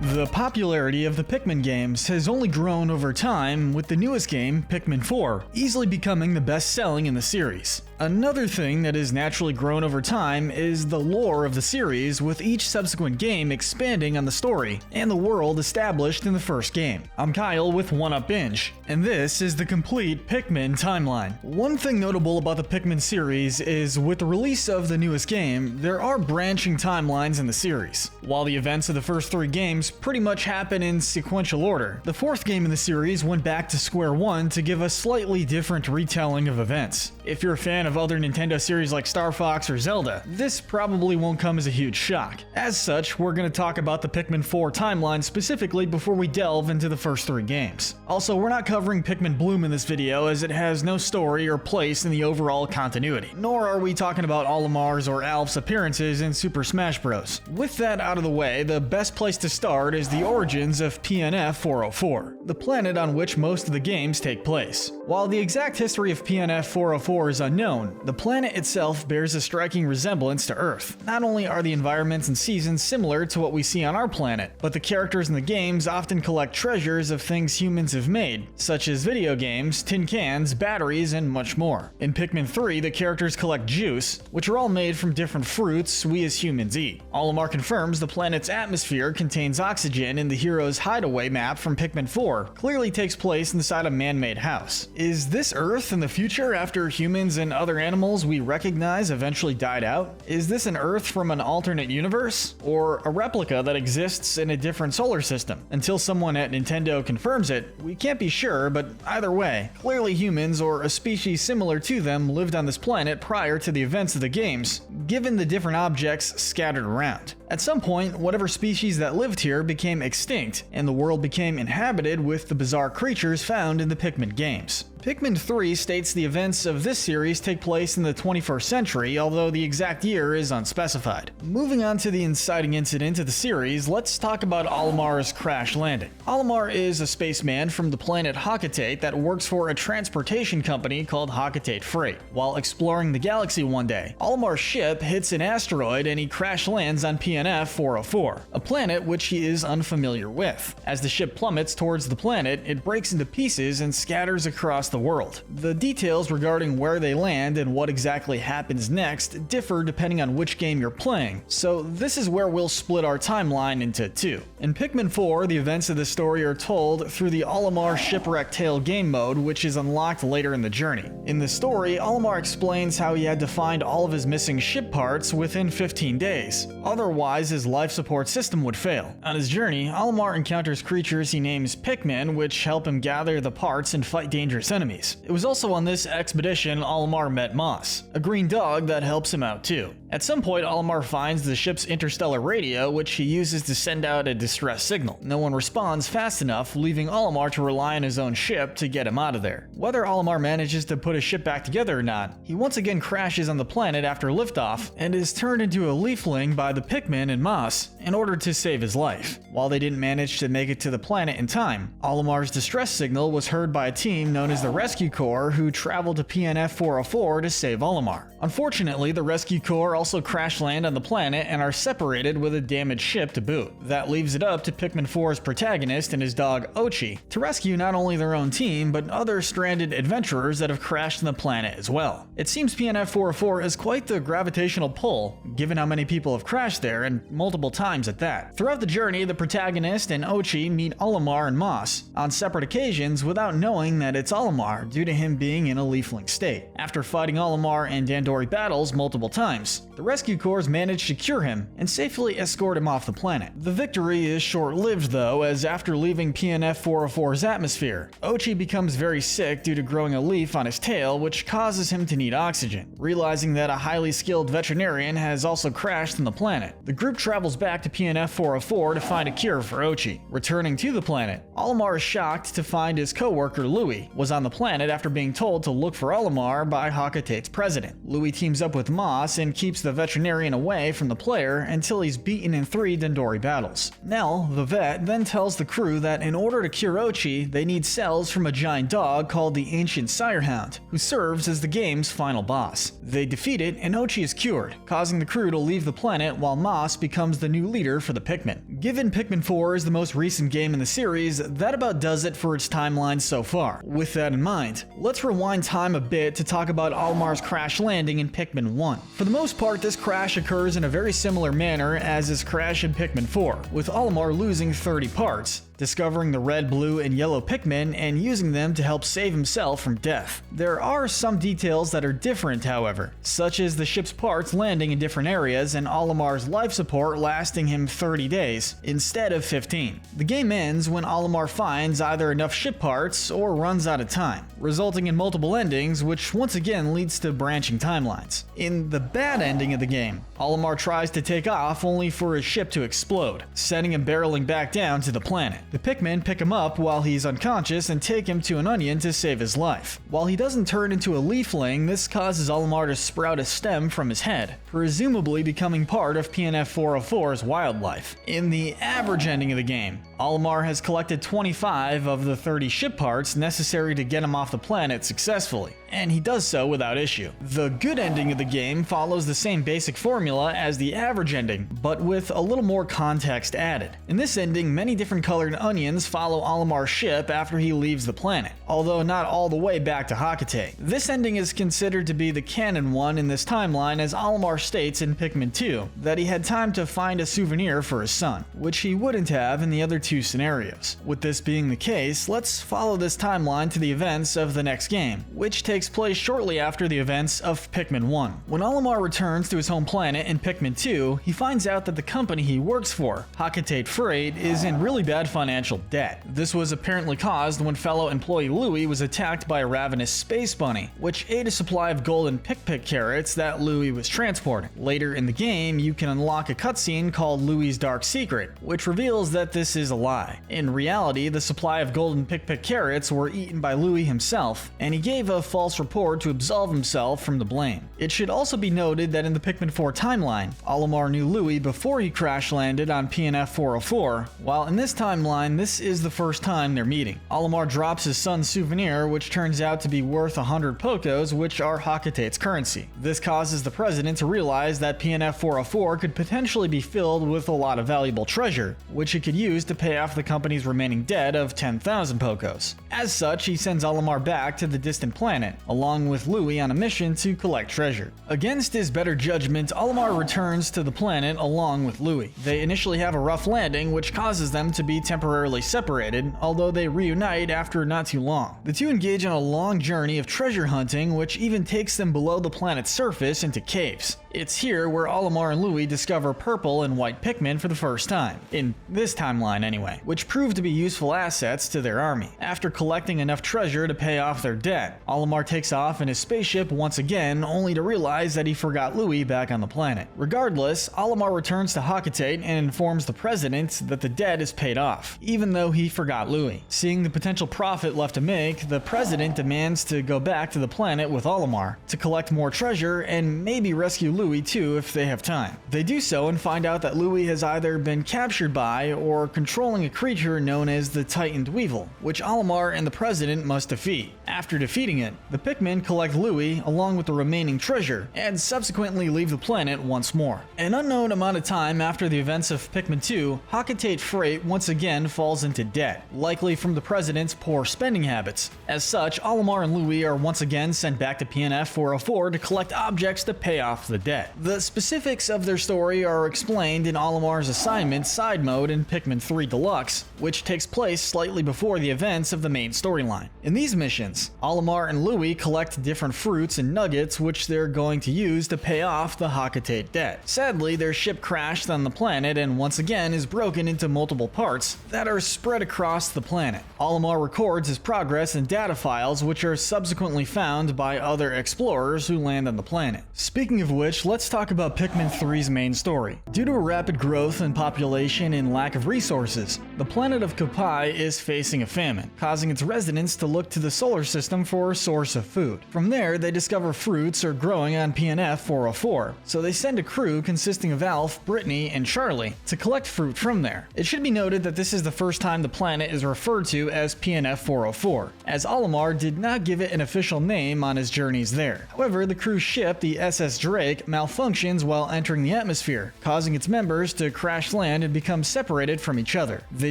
The popularity of the Pikmin games has only grown over time, with the newest game, Pikmin 4, easily becoming the best-selling in the series. Another thing that has naturally grown over time is the lore of the series, with each subsequent game expanding on the story and the world established in the first game. I'm Kyle with 1UP Binge, and this is the complete Pikmin timeline. One thing notable about the Pikmin series is with the release of the newest game, there are branching timelines in the series. While the events of the first three games pretty much happen in sequential order, the fourth game in the series went back to square one to give a slightly different retelling of events. If you're a fan of other Nintendo series like Star Fox or Zelda, this probably won't come as a huge shock. As such, we're going to talk about the Pikmin 4 timeline specifically before we delve into the first three games. Also, we're not covering Pikmin Bloom in this video as it has no story or place in the overall continuity, nor are we talking about Olimar's or Alph's appearances in Super Smash Bros. With that out of the way, the best place to start is the origins of PNF 404, the planet on which most of the games take place. While the exact history of PNF 404 is unknown, the planet itself bears a striking resemblance to Earth. Not only are the environments and seasons similar to what we see on our planet, but the characters in the games often collect treasures of things humans have made, such as video games, tin cans, batteries, and much more. In Pikmin 3, the characters collect juice, which are all made from different fruits we as humans eat. Olimar confirms the planet's atmosphere contains oxygen, and the hero's hideaway map from Pikmin 4 clearly takes place inside a man-made house. Is this Earth in the future after humans and other animals we recognize eventually died out? Is this an Earth from an alternate universe? Or a replica that exists in a different solar system? Until someone at Nintendo confirms it, we can't be sure, but either way, clearly humans or a species similar to them lived on this planet prior to the events of the games, given the different objects scattered around. At some point, whatever species that lived here became extinct, and the world became inhabited with the bizarre creatures found in the Pikmin games. Pikmin 3 states the events of this series take place in the 21st century, although the exact year is unspecified. Moving on to the inciting incident of the series, let's talk about Olimar's crash landing. Olimar is a spaceman from the planet Hakatate that works for a transportation company called Hakatate Freight. While exploring the galaxy one day, Olimar's ship hits an asteroid and he crash lands on PNF 404, a planet which he is unfamiliar with. As the ship plummets towards the planet, it breaks into pieces and scatters across the world. The details regarding where they land and what exactly happens next differ depending on which game you're playing, so this is where we'll split our timeline into two. In Pikmin 4, the events of the story are told through the Olimar Shipwreck Tale game mode, which is unlocked later in the journey. In the story, Olimar explains how he had to find all of his missing ship parts within 15 days. Otherwise, his life support system would fail. On his journey, Olimar encounters creatures he names Pikmin, which help him gather the parts and fight dangerous enemies. It was also on this expedition Olimar met Moss, a green dog that helps him out too. At some point, Olimar finds the ship's interstellar radio, which he uses to send out a distress signal. No one responds fast enough, leaving Olimar to rely on his own ship to get him out of there. Whether Olimar manages to put his ship back together or not, he once again crashes on the planet after liftoff and is turned into a leafling by the Pikmin and Moss in order to save his life. While they didn't manage to make it to the planet in time, Olimar's distress signal was heard by a team known as the Rescue Corps who traveled to PNF 404 to save Olimar. Unfortunately, the Rescue Corps also crash land on the planet and are separated with a damaged ship to boot. That leaves it up to Pikmin 4's protagonist and his dog Ochi to rescue not only their own team, but other stranded adventurers that have crashed on the planet as well. It seems PNF 404 has quite the gravitational pull, given how many people have crashed there, and multiple times at that. Throughout the journey, the protagonist and Ochi meet Olimar and Moss on separate occasions without knowing that it's Olimar due to him being in a leafling state. After fighting Olimar and Dandori battles multiple times, the Rescue Corps managed to cure him and safely escort him off the planet. The victory is short-lived though, as after leaving PNF 404's atmosphere, Ochi becomes very sick due to growing a leaf on his tail, which causes him to need oxygen. Realizing that a highly skilled veterinarian has also crashed on the planet, the group travels back to PNF 404 to find a cure for Ochi. Returning to the planet, Olimar is shocked to find his co-worker Louie was on the planet after being told to look for Olimar by Hakatate's president. Louie teams up with Moss and keeps the the veterinarian away from the player until he's beaten in 3 Dandori battles. Nell, the vet, then tells the crew that in order to cure Ochi, they need cells from a giant dog called the Ancient Sirehound, who serves as the game's final boss. They defeat it, and Ochi is cured, causing the crew to leave the planet while Moss becomes the new leader for the Pikmin. Given Pikmin 4 is the most recent game in the series, that about does it for its timeline so far. With that in mind, let's rewind time a bit to talk about Olimar's crash landing in Pikmin 1. For the most part, this crash occurs in a very similar manner as his crash in Pikmin 4, with Olimar losing 30 parts, discovering the red, blue, and yellow Pikmin and using them to help save himself from death. There are some details that are different, however, such as the ship's parts landing in different areas and Olimar's life support lasting him 30 days instead of 15. The game ends when Olimar finds either enough ship parts or runs out of time, resulting in multiple endings, which once again leads to branching timelines. In the bad ending of the game, Olimar tries to take off only for his ship to explode, sending him barreling back down to the planet. The Pikmin pick him up while he's unconscious and take him to an onion to save his life. While he doesn't turn into a leafling, this causes Olimar to sprout a stem from his head, presumably becoming part of PNF 404's wildlife. In the average ending of the game, Olimar has collected 25 of the 30 ship parts necessary to get him off the planet successfully, and he does so without issue. The good ending of the game follows the same basic formula as the average ending, but with a little more context added. In this ending, many different colored onions follow Olimar's ship after he leaves the planet, although not all the way back to Hecate. This ending is considered to be the canon one in this timeline, as Olimar states in Pikmin 2 that he had time to find a souvenir for his son, which he wouldn't have in the other 2 scenarios. With this being the case, let's follow this timeline to the events of the next game, which takes place shortly after the events of Pikmin 1. When Olimar returns to his home planet in Pikmin 2, he finds out that the company he works for, Hecate Freight, is in really bad financial debt. This was apparently caused when fellow employee Louie was attacked by a ravenous space bunny, which ate a supply of golden Pikpik carrots that Louie was transporting. Later in the game, you can unlock a cutscene called Louie's Dark Secret, which reveals that this is a lie. In reality, the supply of golden Pikpik carrots were eaten by Louie himself, and he gave a false report to absolve himself from the blame. It should also be noted that in the Pikmin 4 timeline, Olimar knew Louie before he crash landed on PNF 404, while in this timeline, this is the first time they're meeting. Olimar drops his son's souvenir, which turns out to be worth 100 Pokos, which are Hecate's currency. This causes the president to realize that PNF 404 could potentially be filled with a lot of valuable treasure, which he could use to pay off the company's remaining debt of 10,000 Pokos. As such, he sends Olimar back to the distant planet, along with Louie on a mission to collect treasure. Against his better judgment, Olimar returns to the planet along with Louie. They initially have a rough landing, which causes them to be temporarily separated, although they reunite after not too long. The two engage on a long journey of treasure hunting, which even takes them below the planet's surface into caves. It's here where Olimar and Louie discover purple and white Pikmin for the first time, in this timeline anyway, which prove to be useful assets to their army. After collecting enough treasure to pay off their debt, Olimar takes off in his spaceship once again, only to realize that he forgot Louie back on the planet. Regardless, Olimar returns to Hecate and informs the president that the debt is paid off, even though he forgot Louie. Seeing the potential profit left to make, the president demands to go back to the planet with Olimar to collect more treasure and maybe rescue Louie too if they have time. They do so and find out that Louie has either been captured by or controlling a creature known as the Titan Dweevil, which Olimar and the president must defeat. After defeating it, the Pikmin collect Louie along with the remaining treasure and subsequently leave the planet once more. An unknown amount of time after the events of Pikmin 2, Hecate Freight once again falls into debt, likely from the president's poor spending habits. As such, Olimar and Louie are once again sent back to PNF 404 to collect objects to pay off the debt. The specifics of their story are explained in Olimar's assignment side mode in Pikmin 3 Deluxe, which takes place slightly before the events of the main storyline. In these missions, Olimar and Louie collect different fruits and nuggets which they're going to use to pay off the Hecate debt. Sadly, their ship crashed on the planet and once again is broken into multiple parts that are spread across the planet. Olimar records his progress in data files which are subsequently found by other explorers who land on the planet. Speaking of which, which, let's talk about Pikmin 3's main story. Due to a rapid growth in population and lack of resources, the planet of Koppai is facing a famine, causing its residents to look to the solar system for a source of food. From there, they discover fruits are growing on PNF 404, so they send a crew consisting of Alf, Brittany, and Charlie to collect fruit from there. It should be noted that this is the first time the planet is referred to as PNF 404, as Olimar did not give it an official name on his journeys there. However, the crew's ship, the SS Drake, malfunctions while entering the atmosphere, causing its members to crash land and become separated from each other. They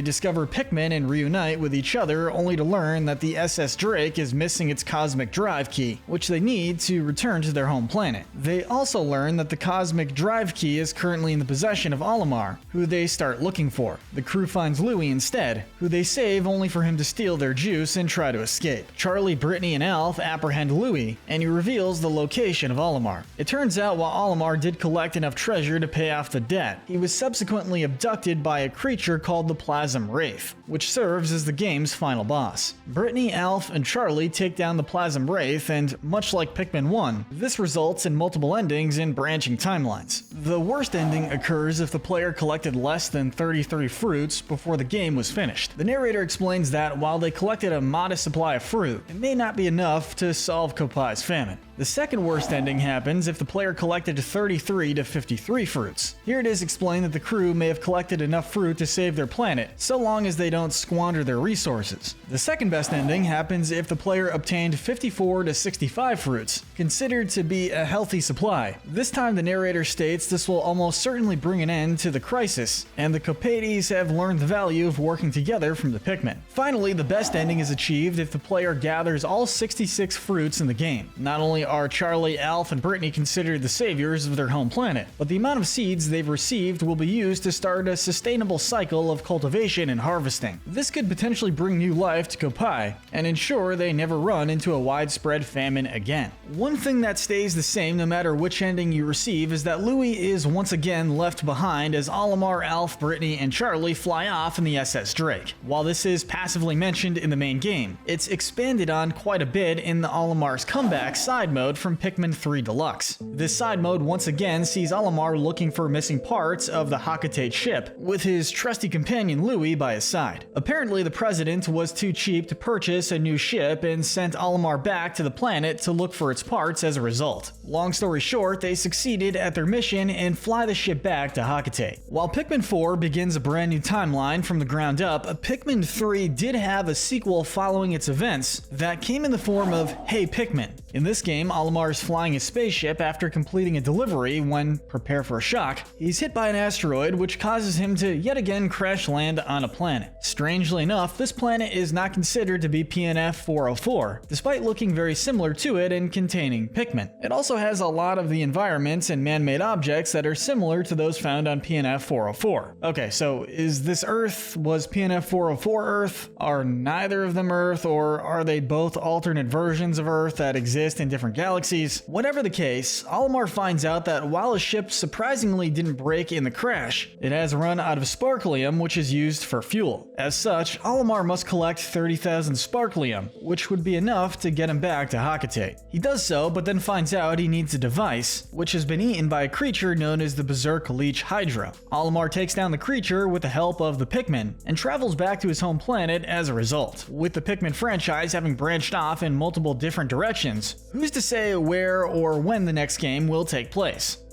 discover Pikmin and reunite with each other, only to learn that the SS Drake is missing its cosmic drive key, which they need to return to their home planet. They also learn that the cosmic drive key is currently in the possession of Olimar, who they start looking for. The crew finds Louie instead, who they save only for him to steal their juice and try to escape. Charlie, Brittany, and Alf apprehend Louie, and he reveals the location of Olimar. It turns out while Olimar did collect enough treasure to pay off the debt, he was subsequently abducted by a creature called the Plasm Wraith, which serves as the game's final boss. Brittany, Alf, and Charlie take down the Plasm Wraith, and much like Pikmin 1, this results in multiple endings and branching timelines. The worst ending occurs if the player collected less than 33 fruits before the game was finished. The narrator explains that while they collected a modest supply of fruit, it may not be enough to solve Koppai's famine. The second worst ending happens if the player collected 33 to 53 fruits. Here it is explained that the crew may have collected enough fruit to save their planet, so long as they don't squander their resources. The second best ending happens if the player obtained 54 to 65 fruits, considered to be a healthy supply. This time the narrator states this will almost certainly bring an end to the crisis, and the Koppaides have learned the value of working together from the Pikmin. Finally, the best ending is achieved if the player gathers all 66 fruits in the game. Not only are Charlie, Alf, and Brittany considered the saviors of their home planet, but the amount of seeds they've received will be used to start a sustainable cycle of cultivation and harvesting. This could potentially bring new life to Koppai and ensure they never run into a widespread famine again. One thing that stays the same no matter which ending you receive is that Louie is once again left behind as Olimar, Alf, Brittany, and Charlie fly off in the SS Drake. While this is passively mentioned in the main game, it's expanded on quite a bit in the Olimar's Comeback side mode from Pikmin 3 Deluxe. This side mode once again sees Olimar looking for missing parts of the Hecate ship, with his trusty companion Louie by his side. Apparently the president was too cheap to purchase a new ship and sent Olimar back to the planet to look for its parts as a result. Long story short, they succeeded at their mission and fly the ship back to Hecate. While Pikmin 4 begins a brand new timeline from the ground up, Pikmin 3 did have a sequel following its events that came in the form of Hey Pikmin. In this game, Olimar is flying a spaceship after completing a delivery when, prepare for a shock, he's hit by an asteroid which causes him to yet again crash land on a planet. Strangely enough, this planet is not considered to be PNF 404, despite looking very similar to it and containing Pikmin. It also has a lot of the environments and man-made objects that are similar to those found on PNF 404. Okay, so is this Earth? Was PNF 404 Earth? Are neither of them Earth? Or are they both alternate versions of Earth that exist in different galaxies? Whatever the case, Olimar finds out that while his ship surprisingly didn't break in the crash, it has run out of sparklium, which is used for fuel. As such, Olimar must collect 30,000 sparklium, which would be enough to get him back to Hecate. He does so, but then finds out he needs a device, which has been eaten by a creature known as the Berserk Leech Hydra. Olimar takes down the creature with the help of the Pikmin, and travels back to his home planet as a result. With the Pikmin franchise having branched off in multiple different directions, who's to say where or when the next game will take place?